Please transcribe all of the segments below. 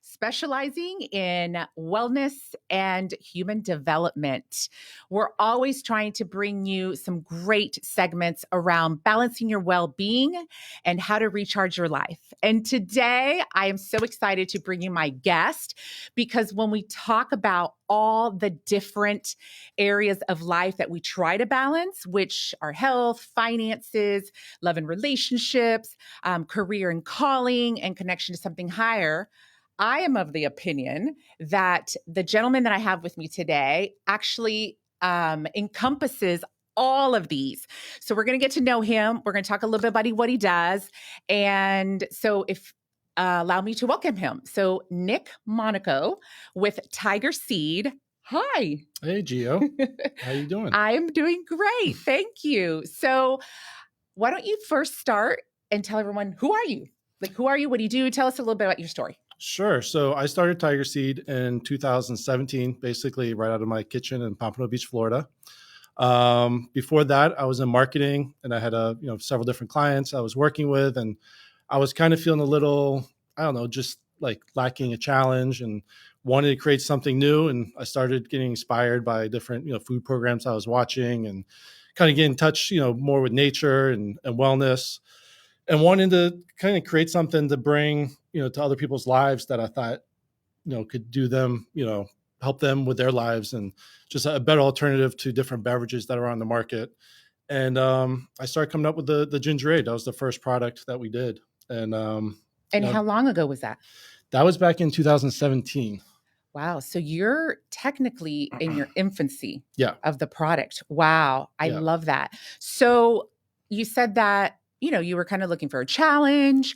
specializing in wellness and human development. We're always trying to bring you some great segments around balancing your well-being and how to recharge your life. And today, I am so excited to bring you my guest because when we talk about all the different areas of life that we try to balance, which are health, finances, love and relationships, career and calling, and connection to something higher, I am of the opinion that the gentleman that I have with me today actually encompasses all of these. So we're going to get to know him. We're going to talk a little bit about what he does. And so if allow me to welcome him. So Nick Monaco with Tiger Seed. Hi. Hey, Gio. How you doing? I'm doing great. Thank you. So why don't you first start and tell everyone, who are you? Like, who are you? What do you do? Tell us a little bit about your story. Sure. So I started Tiger Seed in 2017, basically right out of my kitchen in Pompano Beach, Florida. Before that, I was in marketing and I had several different clients I was working with, and I was kind of feeling a little, I don't know, just like lacking a challenge and wanted to create something new. And I started getting inspired by different, food programs I was watching and kind of get in touch, more with nature and wellness, and wanting to kind of create something to bring, to other people's lives that I thought, could do them, help them with their lives, and just a better alternative to different beverages that are on the market. And I started coming up with the ginger ale. That was the first product that we did. And how long ago was that? That was back in 2017. Wow. So you're technically in your infancy of the product. Wow. I love that. So you said that, you were kind of looking for a challenge.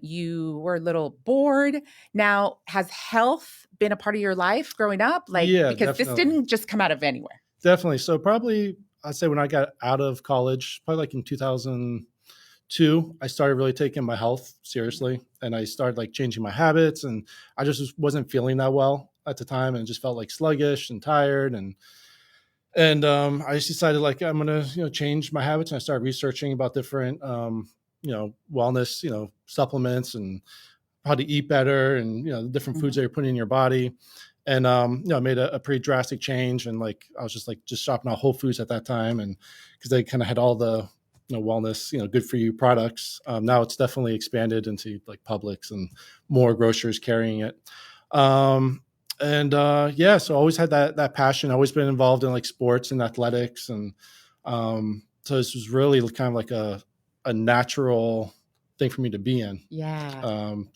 You were a little bored. Now, has health been a part of your life growing up? Because definitely. This didn't just come out of anywhere. Definitely. So probably, I'd say when I got out of college, probably like in 2002, I started really taking my health seriously, and I started like changing my habits, and I just wasn't feeling that well at the time, and just felt like sluggish and tired. And I just decided like I'm going to, change my habits. And I started researching about different, wellness, supplements and how to eat better, and, the different foods that you're putting in your body. And, I made a pretty drastic change. And like, I was just shopping at Whole Foods at that time. And cause they kind of had all the, wellness, good for you products. Now it's definitely expanded into like Publix and more grocers carrying it. So I always had that passion, always been involved in like sports and athletics. And so this was really kind of like a natural thing for me to be in. Yeah. And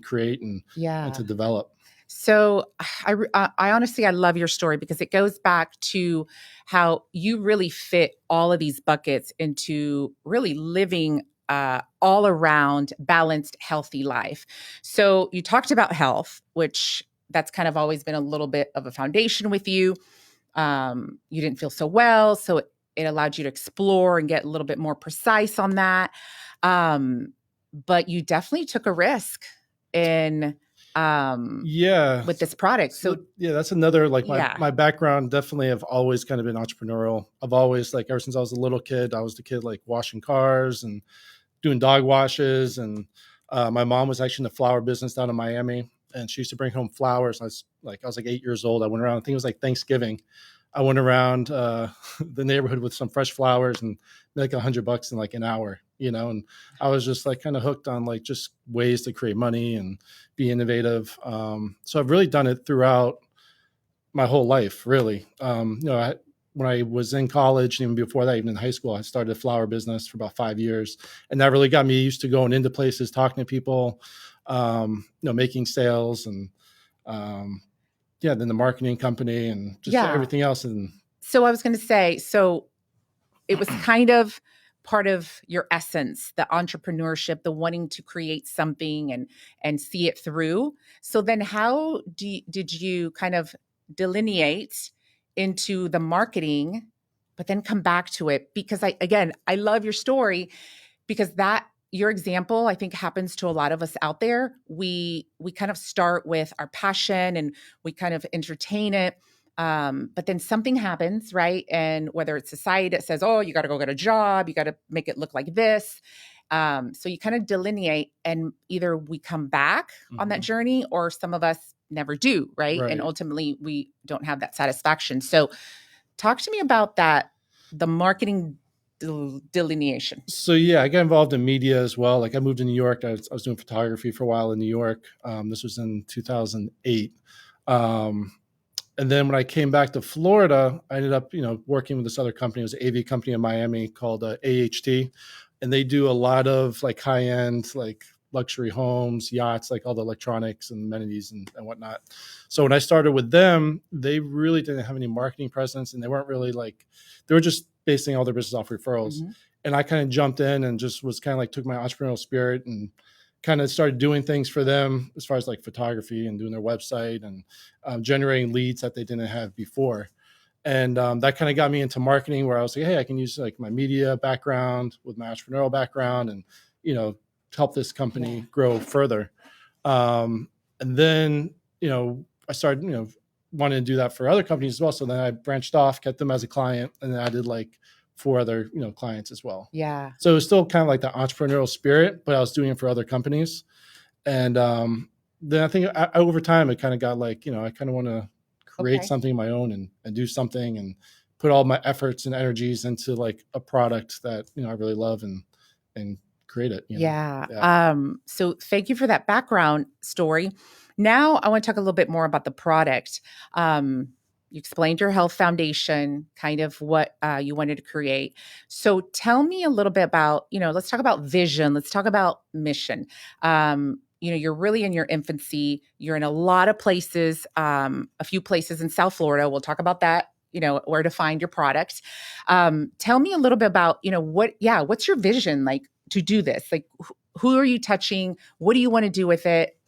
create and to develop. So I honestly, I love your story because it goes back to how you really fit all of these buckets into really living all around balanced, healthy life. So you talked about health, which that's kind of always been a little bit of a foundation with you. You didn't feel so well, so it allowed you to explore and get a little bit more precise on that. But you definitely took a risk in with this product. So that's another, like my background, definitely have always kind of been entrepreneurial. I've always, like, ever since I was a little kid, I was the kid like washing cars and doing dog washes. And my mom was actually in the flower business down in Miami, and she used to bring home flowers. I was like 8 years old. I went around, I think it was like Thanksgiving. I went around the neighborhood with some fresh flowers and made like $100 in like an hour, and I was just like kind of hooked on like just ways to create money and be innovative. So I've really done it throughout my whole life, really. When I was in college, even before that, even in high school, I started a flower business for about 5 years. And that really got me used to going into places, talking to people, making sales, and then the marketing company and just everything else. And so I was going to say, so it was kind of part of your essence, the entrepreneurship, the wanting to create something and see it through. So then how did you kind of delineate into the marketing, but then come back to it? Because I love your story, because your example, I think, happens to a lot of us out there. We kind of start with our passion and we kind of entertain it. But then something happens, right? And whether it's society that says, oh, you got to go get a job, you got to make it look like this. So you kind of delineate, and either we come back on that journey, or some of us never do, right? And ultimately we don't have that satisfaction. So talk to me about that, the marketing delineation. So yeah, I got involved in media as well. Like I moved to New York. I was doing photography for a while in New York. This was in 2008. And then when I came back to Florida, I ended up, working with this other company. It was an AV company in Miami called AHT. And they do a lot of like high-end, like luxury homes, yachts, like all the electronics and amenities and whatnot. So when I started with them, they really didn't have any marketing presence, and they weren't really they were just basing all their business off referrals. And I kind of jumped in and just was kind of like took my entrepreneurial spirit and kind of started doing things for them as far as like photography and doing their website and generating leads that they didn't have before. And that kind of got me into marketing, where I was like, hey, I can use like my media background with my entrepreneurial background and, help this company grow further. And then, I started, wanting to do that for other companies as well. So then I branched off, kept them as a client, and then I did like 4 other, clients as well. Yeah. So it was still kind of like the entrepreneurial spirit, but I was doing it for other companies. And then I think over time, it kind of got like, I kind of want to create something of my own and do something and put all my efforts and energies into like a product that, I really love and create it. Yeah. So thank you for that background story. Now I want to talk a little bit more about the product. You explained your health foundation, kind of what you wanted to create. So tell me a little bit about, let's talk about vision. Let's talk about mission. You're really in your infancy. You're in a lot of places, a few places in South Florida. We'll talk about that, where to find your product. Tell me a little bit about, what's your vision like to do this? Like, who are you touching? What do you want to do with it?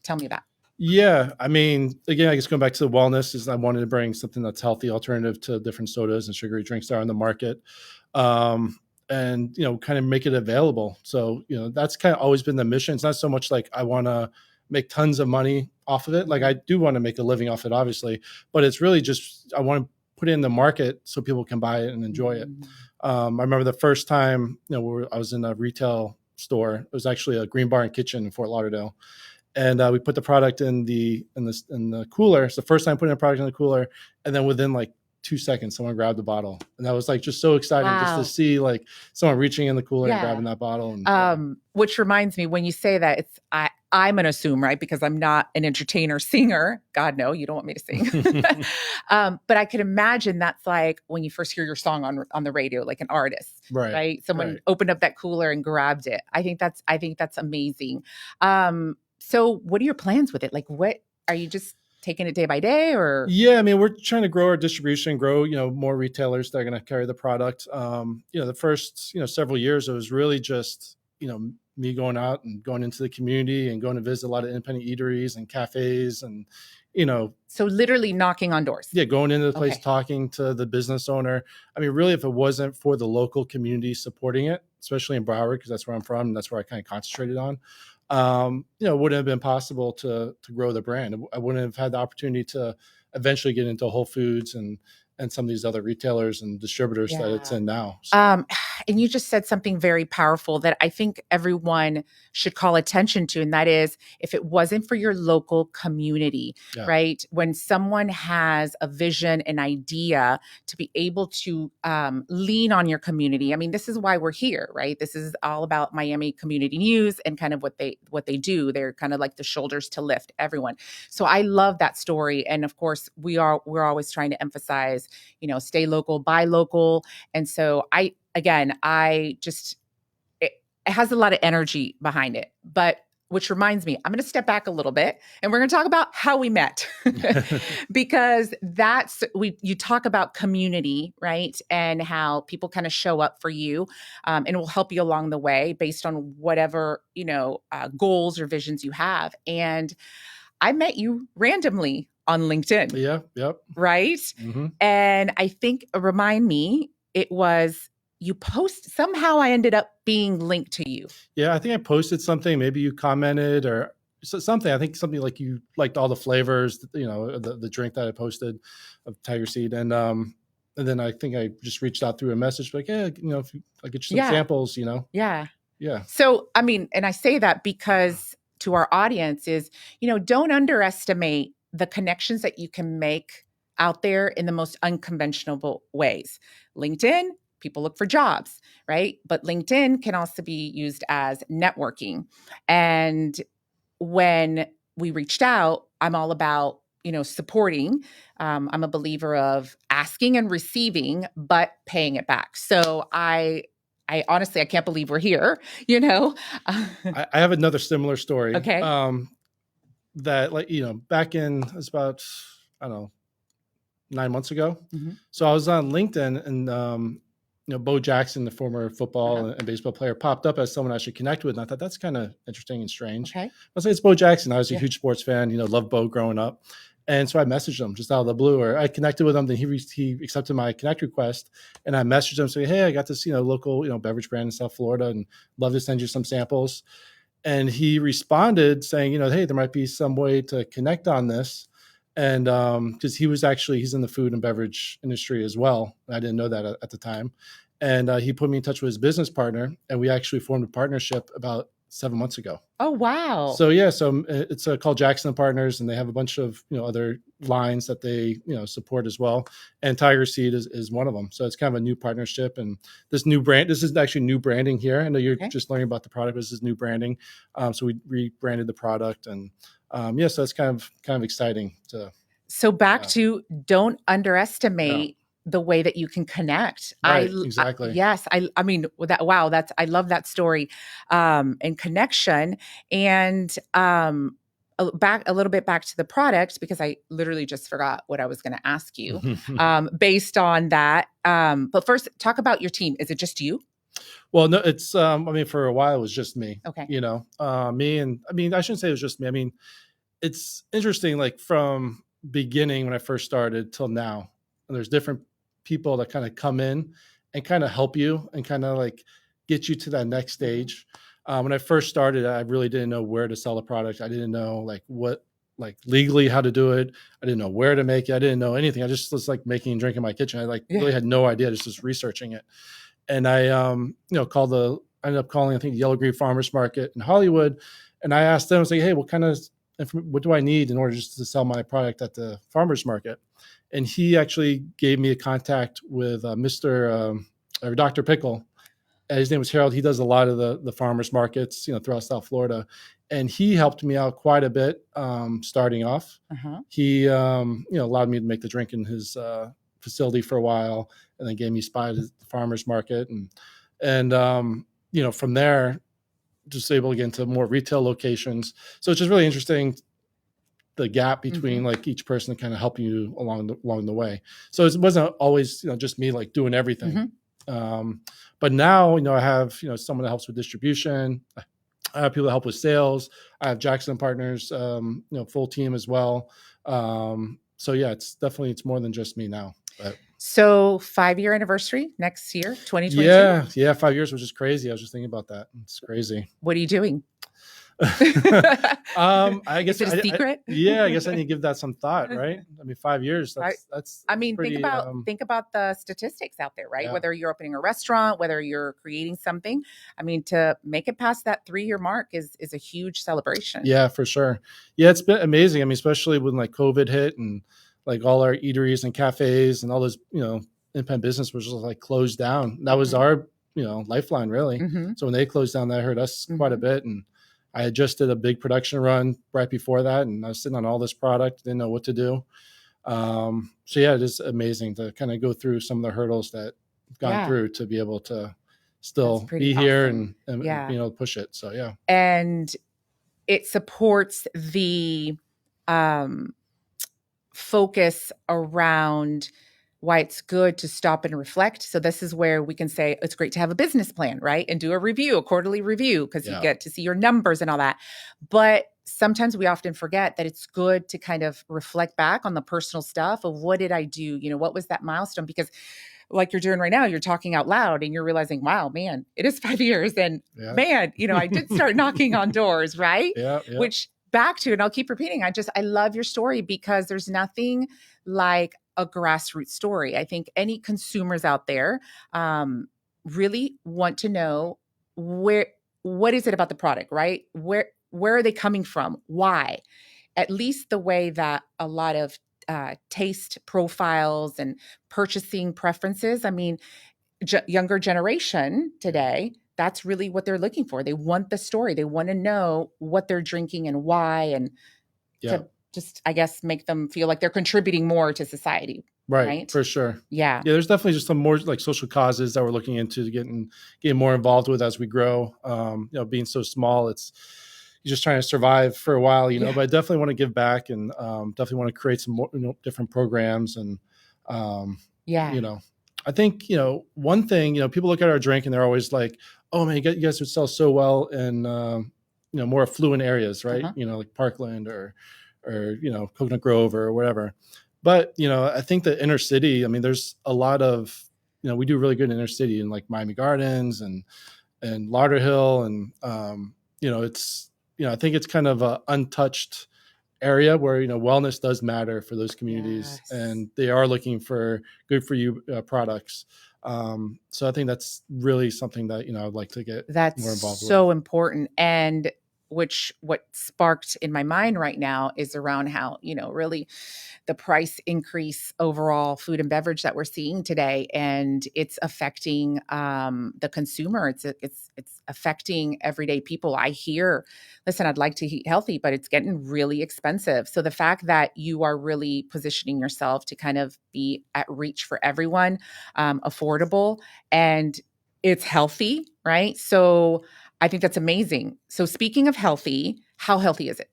Tell me about. Yeah. I mean, again, I guess going back to the wellness is I wanted to bring something that's healthy alternative to different sodas and sugary drinks that are on the market. And, kind of make it available. So, that's kind of always been the mission. It's not so much like I want to make tons of money off of it. Like I do want to make a living off it, obviously, but it's really just, I want to put it in the market so people can buy it and enjoy it. I remember the first time, I was in a retail store. It was actually a Green Bar and Kitchen in Fort Lauderdale. And we put the product in the cooler. It's the first time putting a product in the cooler. And then within like 2 seconds, someone grabbed the bottle. And that was like just so exciting just to see like someone reaching in the cooler and grabbing that bottle. And, which reminds me, when you say that, I'm going to assume, right? Because I'm not an entertainer, singer. God, no, you don't want me to sing. But I could imagine that's like when you first hear your song on the radio, like an artist, right? Someone opened up that cooler and grabbed it. I think that's amazing. So what are your plans with it? Like, what are you just taking it day by day, or? Yeah, I mean, we're trying to grow our distribution, grow, more retailers that are going to carry the product. The first, several years, it was really just, me going out and going into the community and going to visit a lot of independent eateries and cafes and, So literally knocking on doors. Yeah, going into the place, talking to the business owner. I mean, really, if it wasn't for the local community supporting it, especially in Broward, because that's where I'm from, and that's where I kind of concentrated on, it wouldn't have been possible to grow the brand. I wouldn't have had the opportunity to eventually get into Whole Foods and some of these other retailers and distributors that it's in now. So. And you just said something very powerful that I think everyone should call attention to. And that is, if it wasn't for your local community, right? When someone has a vision, an idea, to be able to lean on your community. I mean, this is why we're here, right? This is all about Miami Community News and kind of what they do. They're kind of like the shoulders to lift everyone. So I love that story. And of course, we're always trying to emphasize, stay local, buy local. And so it has a lot of energy behind it. But which reminds me, I'm going to step back a little bit and we're going to talk about how we met because you talk about community, right? And how people kind of show up for you and will help you along the way based on whatever, goals or visions you have. And I met you randomly on LinkedIn. Yeah. Yep. Right. Mm-hmm. And I think, remind me, it was you post, somehow I ended up being linked to you. Yeah. I think I posted something, maybe you commented or something. I think something like you liked all the flavors, the drink that I posted of Tiger Seed. And then I think I just reached out through a message like, if I get you some samples, Yeah. Yeah. So, I mean, and I say that because to our audience is, don't underestimate the connections that you can make out there in the most unconventional ways. LinkedIn, people look for jobs, right? But LinkedIn can also be used as networking. And when we reached out, I'm all about, supporting. I'm a believer of asking and receiving, but paying it back. So I honestly, I can't believe we're here, I have another similar story. Okay. That back in, it was about, I don't know, 9 months ago. Mm-hmm. So I was on LinkedIn, and Bo Jackson, the former football and baseball player, popped up as someone I should connect with. And I thought that's kind of interesting and strange. Okay. I was like, it's Bo Jackson. I was a huge sports fan, loved Bo growing up. And so I messaged him just out of the blue, or I connected with him. Then he accepted my connect request, and I messaged him saying, "Hey, I got this local beverage brand in South Florida, and love to send you some samples." And he responded saying, "Hey, there might be some way to connect on this." And because he's in the food and beverage industry as well. I didn't know that at the time. And he put me in touch with his business partner, and we actually formed a partnership about 7 months ago. Oh, wow. So it's called Jackson and Partners, and they have a bunch of other lines that they support as well. And Tiger Seed is one of them. So it's kind of a new partnership, and this is actually new branding here. I know you're just learning about the product, but this is new branding. So we rebranded the product, and so it's kind of exciting to. So back to don't underestimate the way that you can connect. Right, exactly. Yes. I mean, I love that story, and connection. And, back a little bit back to the product, because I literally just forgot what I was going to ask you, based on that. But first, talk about your team. Is it just you? Well, no, it's, for a while it was just me. Okay. Me, and I shouldn't say it was just me. It's interesting, like from beginning when I first started till now, and there's different people that kind of come in and kind of help you and kind of like get you to that next stage. When I first started, I really didn't know where to sell the product. I didn't know legally how to do it. I didn't know where to make it. I didn't know anything. I just was like making and drinking in my kitchen. I really had no idea. Just was researching it. And I, ended up calling, I think, Yellow Green Farmers Market in Hollywood. And I asked them, I was like, hey, what do I need in order just to sell my product at the farmers market? And he actually gave me a contact with Dr. Pickle. His name was Harold. He does a lot of the farmers markets, throughout South Florida. And he helped me out quite a bit starting off. Uh-huh. He, allowed me to make the drink in his facility for a while, and then gave me a spot at the farmers market. And from there, just able to get into more retail locations. So it's just really interesting, the gap between like each person to kind of help you along the way. So it wasn't always, just me like doing everything. But now, I have, someone that helps with distribution. I have people that help with sales. I have Jackson Partners, full team as well. So yeah, it's more than just me now. But. So 5-year anniversary next year, 2022? Yeah, 5 years, which is crazy. I was just thinking about that. It's crazy. What are you doing? I guess is it a secret? I guess I need to give that some thought, right? 5 years. That's pretty, think about the statistics out there, right? Yeah. Whether you're opening a restaurant, whether you're creating something. To make it past that 3-year mark is a huge celebration. Yeah, for sure. Yeah, it's been amazing. Especially when like COVID hit and like all our eateries and cafes and all those, independent business was just like closed down. That was our, lifeline really. So when they closed down, that hurt us quite a bit. And I had just did a big production run right before that, and I was sitting on all this product, didn't know what to do. So yeah, it is amazing to kind of go through some of the hurdles that I've gone through to be able to still be here and push it. So yeah. And it supports the focus around why it's good to stop and reflect. So this is where we can say it's great to have a business plan, right? And do a quarterly review, because you get to see your numbers and all that. But sometimes we often forget that it's good to kind of reflect back on the personal stuff of what did I do? What was that milestone? Because like you're doing right now, you're talking out loud and you're realizing, wow, man, it is 5 years. And man, I did start knocking on doors, right? Yeah. Which back to, and I'll keep repeating, I love your story, because there's nothing like a grassroots story. I think any consumers out there really want to know what is it about the product, right? Where are they coming from? Why? At least the way that a lot of taste profiles and purchasing preferences, I mean, younger generation today, that's really what they're looking for. They want the story. They want to know what they're drinking and why, and to just, I guess, make them feel like they're contributing more to society. Right. For sure. Yeah. Yeah. There's definitely just some more like social causes that we're looking into getting more involved with as we grow. Being so small, you're just trying to survive for a while, but I definitely want to give back and definitely want to create some more, different programs. And, I think, one thing, people look at our drink and they're always like, oh man, you guys would sell so well in, more affluent areas, right? Like Parkland or Coconut Grove or whatever. But, I think the inner city, I mean, there's a lot of, we do really good in inner city in like Miami Gardens and Lauderhill. And, I think it's kind of a untouched area where, wellness does matter for those communities. Yes. And they are looking for good for you products. So I think that's really something that, I'd like to get more involved with. So important. And what sparked in my mind right now is around how, really the price increase overall food and beverage that we're seeing today, and it's affecting the consumer. It's affecting everyday people. I hear, listen, I'd like to eat healthy, but it's getting really expensive. So the fact that you are really positioning yourself to kind of be at reach for everyone, affordable, and it's healthy, right? So I think that's amazing. So speaking of healthy, how healthy is it?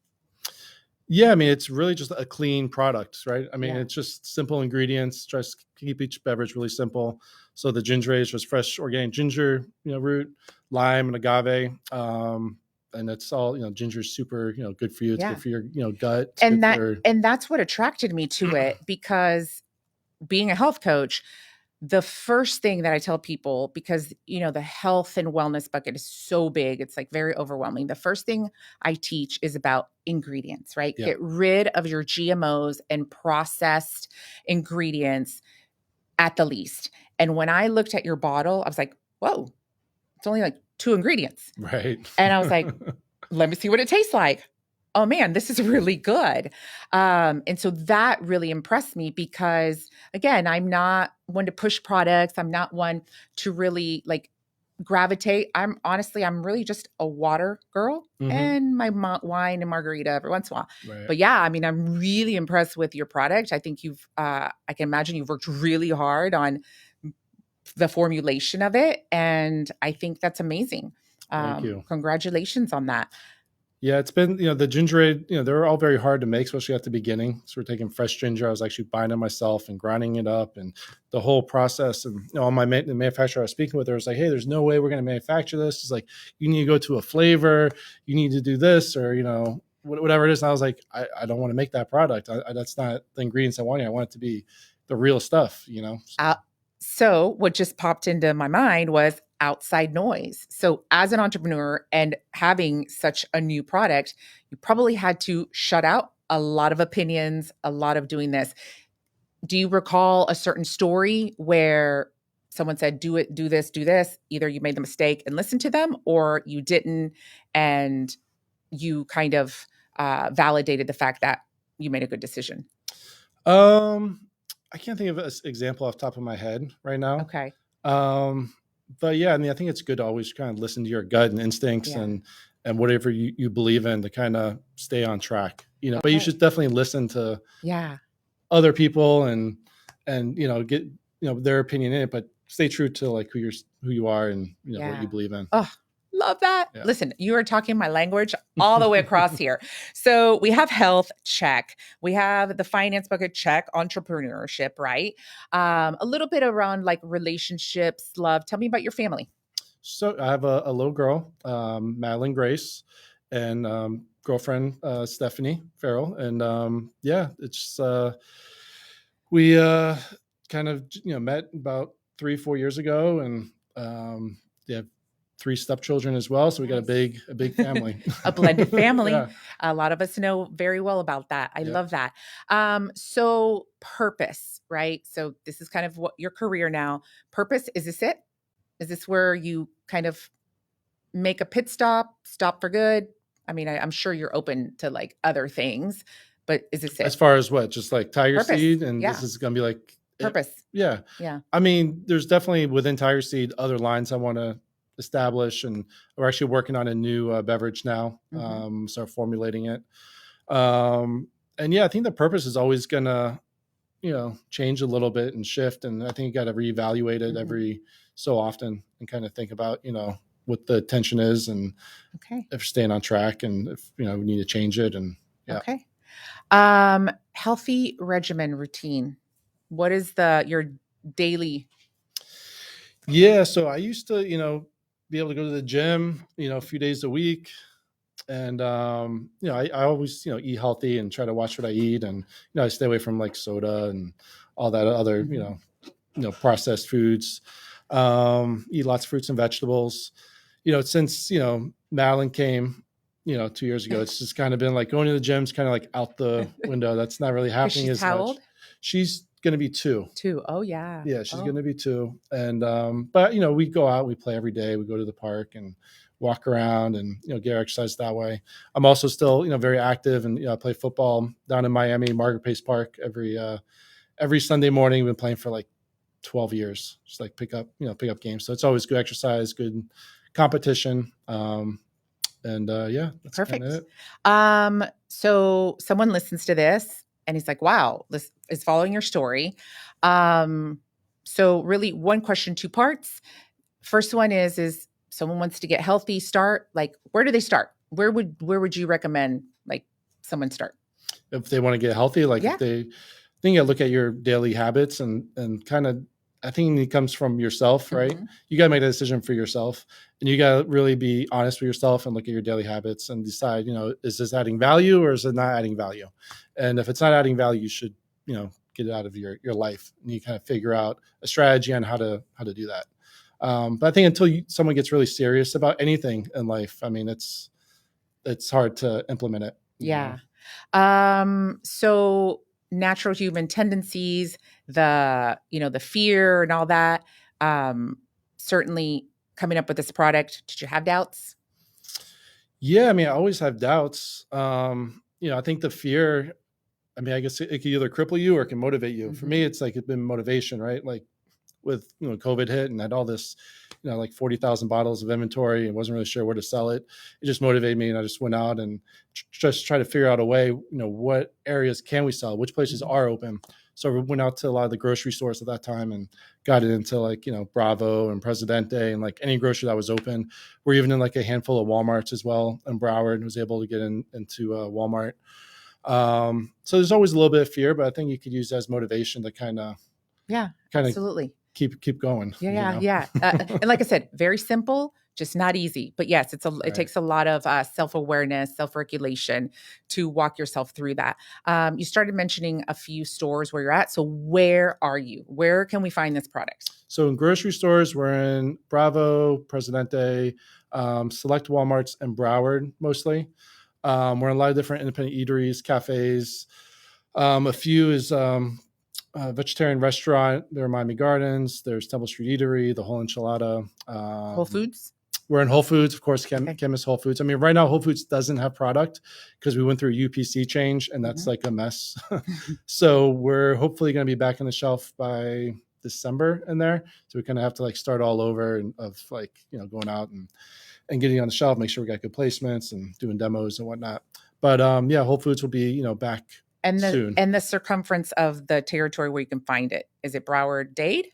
Yeah, I mean, it's really just a clean product, right? I mean, It's just simple ingredients. Try to keep each beverage really simple. So the ginger ale is just fresh organic ginger, root, lime, and agave. And it's all, ginger is super, good for you. It's good for your gut. And that's what attracted me to it, because being a health coach, the first thing that I tell people, because, the health and wellness bucket is so big, it's like very overwhelming. The first thing I teach is about ingredients, right? Yeah. Get rid of your GMOs and processed ingredients at the least. And when I looked at your bottle, I was like, whoa, it's only like 2 ingredients. Right. And I was like, let me see what it tastes like. Oh man, this is really good. And so that really impressed me, because again, I'm not one to push products. I'm not one to really like gravitate. I'm really just a water girl, and my wine and margarita every once in a while. Right. But yeah, I mean, I'm really impressed with your product. I think I can imagine you've worked really hard on the formulation of it. And I think that's amazing. Thank you. Congratulations on that. Yeah, it's been, the ginger ale, they're all very hard to make, especially at the beginning. So we're taking fresh ginger. I was actually buying it myself and grinding it up, and the whole process. And the manufacturer I was speaking with, there was like, hey, there's no way we're going to manufacture this. It's like, you need to go to a flavor, you need to do this, or, whatever it is. And I was like, I don't want to make that product. That's not the ingredients I want. I want it to be the real stuff, So what just popped into my mind was outside noise. So as an entrepreneur and having such a new product, you probably had to shut out a lot of opinions, a lot of doing this. Do you recall a certain story where someone said, do it, do this, do this? Either you made the mistake and listened to them, or you didn't, and you kind of validated the fact that you made a good decision? I can't think of an example off the top of my head right now. Okay. But yeah, I mean, I think it's good to always kind of listen to your gut and instincts and whatever you believe in to kind of stay on track, okay. But you should definitely listen to other people and get, their opinion in it, but stay true to like who you are and, what you believe in. Oh, love that. Yeah. Listen, you are talking my language all the way across here. So we have health, check. We have the finance bucket, check. Entrepreneurship, right? A little bit around like relationships, love. Tell me about your family. So I have a little girl, Madeline Grace, and girlfriend, Stephanie Farrell. And it's we kind of, met about 3-4 years ago, and have 3 stepchildren as well. So we got a big family, a blended family. Yeah. A lot of us know very well about that. I love that. So purpose, right? So this is kind of what your career now. Purpose, is this it? Is this where you kind of make a pit stop for good? I mean, I'm sure you're open to like other things, but is this it? As far as what? Just like Tiger Purpose. Seed, and Yeah. this is going to be like Purpose. Yeah. I mean, there's definitely within Tiger Seed other lines I want to establish, and we're actually working on a new beverage now. Start formulating it. And yeah, I think the purpose is always going to, change a little bit and shift. And I think you got to reevaluate it every so often and kind of think about, what the tension is and if you're staying on track and if, we need to change it. And Okay. Healthy regimen routine. What is your daily? Yeah. So I used to, be able to go to the gym, a few days a week. And, I always, eat healthy and try to watch what I eat. And, I stay away from like soda and all that other, processed foods, eat lots of fruits and vegetables, since, Madeline came, 2 years ago, it's just kind of been like going to the gym's kind of like out the window. That's not really happening as how much. Old? She's going to be 2. 2. Oh yeah. Yeah. She's going to be 2. And, but we go out, we play every day. We go to the park and walk around and, get our exercise that way. I'm also still, very active and, I play football down in Miami, Margaret Pace Park every Sunday morning. We've been playing for like 12 years, just like pick up games. So it's always good exercise, good competition. That's perfect. It. So someone listens to this and he's like, wow, this is following your story. So really one question, 2 parts. First one is someone wants to get healthy, start, like, where do they start? Where would you recommend like someone start? If they want to get healthy, like if they think you look at your daily habits and kind of, I think it comes from yourself, right? You got to make that decision for yourself, and you got to really be honest with yourself and look at your daily habits and decide, is this adding value or is it not adding value? And if it's not adding value, you should, get it out of your life, and you kind of figure out a strategy on how to do that. But I think until someone gets really serious about anything in life, I mean, it's hard to implement it. Yeah. So natural human tendencies, the fear and all that, certainly coming up with this product, did you have doubts? Yeah. I mean, I always have doubts. I think the fear, I mean, I guess it can either cripple you or it can motivate you. For me, it's like, it's been motivation, right? Like with, COVID hit and had all this, like 40,000 bottles of inventory and wasn't really sure where to sell it. It just motivated me. And I just went out and just try to figure out a way, what areas can we sell, which places are open. So we went out to a lot of the grocery stores at that time and got it into like, Bravo and Presidente and like any grocery that was open. We're even in like a handful of Walmarts as well. And Broward was able to get into Walmart. So there's always a little bit of fear, but I think you could use that as motivation to kind of absolutely keep going. Yeah. And like I said, very simple, just not easy. But yes, it takes a lot of self-awareness, self-regulation to walk yourself through that. You started mentioning a few stores where you're at. So where are you? Where can we find this product? So in grocery stores, we're in Bravo, Presidente, select Walmarts, and Broward mostly. We're in a lot of different independent eateries, cafes. A few is vegetarian restaurant. There are Miami Gardens. There's Temple Street Eatery, the Whole Enchilada. Whole Foods? We're in Whole Foods, of course, Chemist Whole Foods. I mean, right now, Whole Foods doesn't have product because we went through a UPC change, and that's like a mess. So we're hopefully going to be back on the shelf by December in there. So we kind of have to like start all over and of like, going out and getting on the shelf, make sure we got good placements and doing demos and whatnot. But Whole Foods will be, back soon. And the circumference of the territory where you can find it, is it Broward, Dade?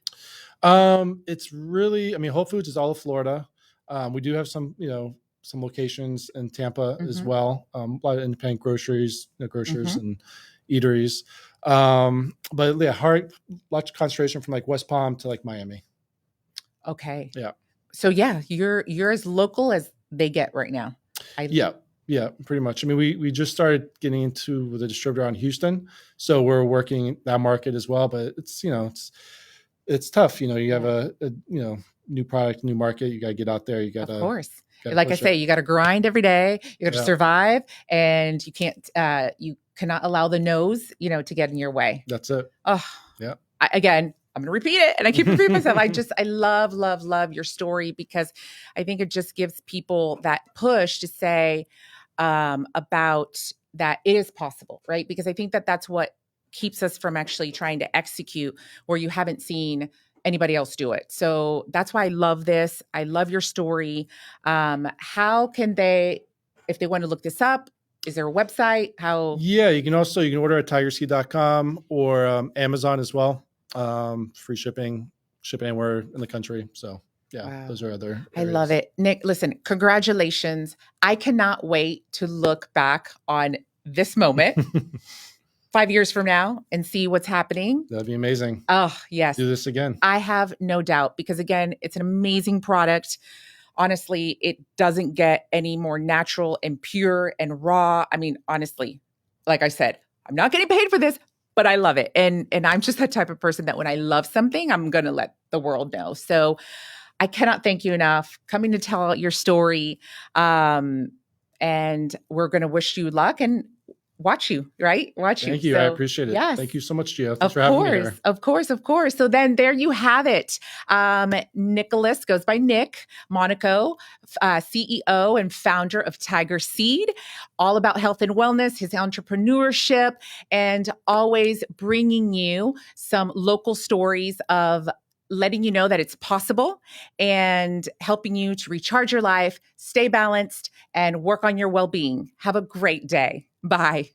It's really, I mean, Whole Foods is all of Florida. We do have some locations in Tampa as well. A lot of independent grocers and eateries. But yeah, lots of concentration from like West Palm to like Miami. Okay. Yeah. So yeah, you're as local as they get right now. Yeah, pretty much. I mean, we just started getting into the distributor on Houston, so we're working that market as well. But it's it's tough. You have a new product, new market. You got to get out there. You got to, of course. Like I say, you got to grind every day. You got to survive, and you cannot allow the no's, to get in your way. That's it. Oh, yeah. Again, I'm going to repeat it. And I keep repeating myself. I love, love, love your story, because I think it just gives people that push to say about that it is possible, right? Because I think that that's what keeps us from actually trying to execute where you haven't seen anybody else do it. So that's why I love this. I love your story. How can they, if they want to look this up, is there a website? How? Yeah, you can order at tigerseed.com or Amazon as well. Free shipping, ship anywhere in the country. So yeah, wow. Those are other areas. I love it. Nick, listen, congratulations. I cannot wait to look back on this moment 5 years from now and see what's happening. That'd be amazing. Oh, yes. Do this again. I have no doubt, because again, it's an amazing product. Honestly, it doesn't get any more natural and pure and raw. I mean, honestly, like I said, I'm not getting paid for this, but I love it. And I'm just that type of person that when I love something, I'm going to let the world know. So I cannot thank you enough coming to tell your story. And we're going to wish you luck and watch you, right? Thank you. I appreciate it. Yes. Thank you so much, Gio. Thanks for having me here. Of course. So then there you have it. Nicholas goes by Nick Monaco, CEO and founder of Tiger Seed, all about health and wellness, his entrepreneurship, and always bringing you some local stories of letting you know that it's possible and helping you to recharge your life, stay balanced, and work on your well-being. Have a great day. Bye.